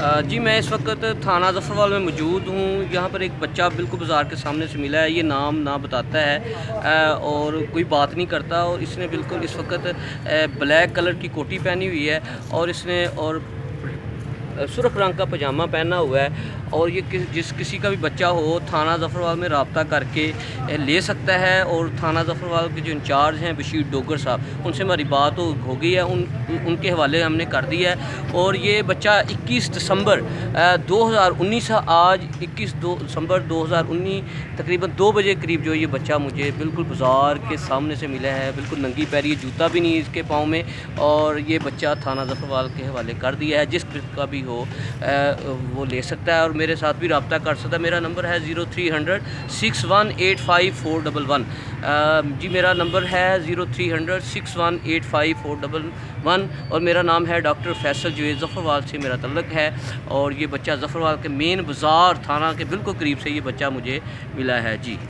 जी मैं इस वक्त थाना ज़फ़रवाल में मौजूद हूँ। यहाँ पर एक बच्चा बिल्कुल बाज़ार के सामने से मिला है। ये नाम ना बताता है और कोई बात नहीं करता, और इसने बिल्कुल इस वक्त ब्लैक कलर की कोटी पहनी हुई है और इसने सुर्ख रंग का पजामा पहना हुआ है। और ये किसी का भी बच्चा हो थाना ज़फ़रवाल में रब्ता करके ले सकता है। और थाना ज़फ़रवाल के जो इंचार्ज हैं बशीर डोगर साहब, उनसे हमारी बात हो गई है, उनके हवाले हमने कर दिया है। और ये बच्चा 21 दिसंबर 2019 आज 21 दिसंबर 2019 तकरीबन 2 बजे करीब जो ये बच्चा मुझे बिल्कुल बाज़ार के सामने से मिला है। बिल्कुल नंगी पैरी, जूता भी नहीं इसके पाँव में, और ये बच्चा थाना ज़फ़रवाल के हवाले कर दिया है। जिस का भी हो वो ले सकता है और मेरे साथ भी रब्ता कर सकता है। मेरा नंबर है 0300 6185 411। जी मेरा नंबर है 0300 6185 411 और मेरा नाम है डॉक्टर फैसल जो ज़फ़रवाल से मेरा तल्लुक़ है। और ये बच्चा ज़फ़रवाल के मेन बाज़ार थाना के बिल्कुल करीब से ये बच्चा मुझे मिला है। जी।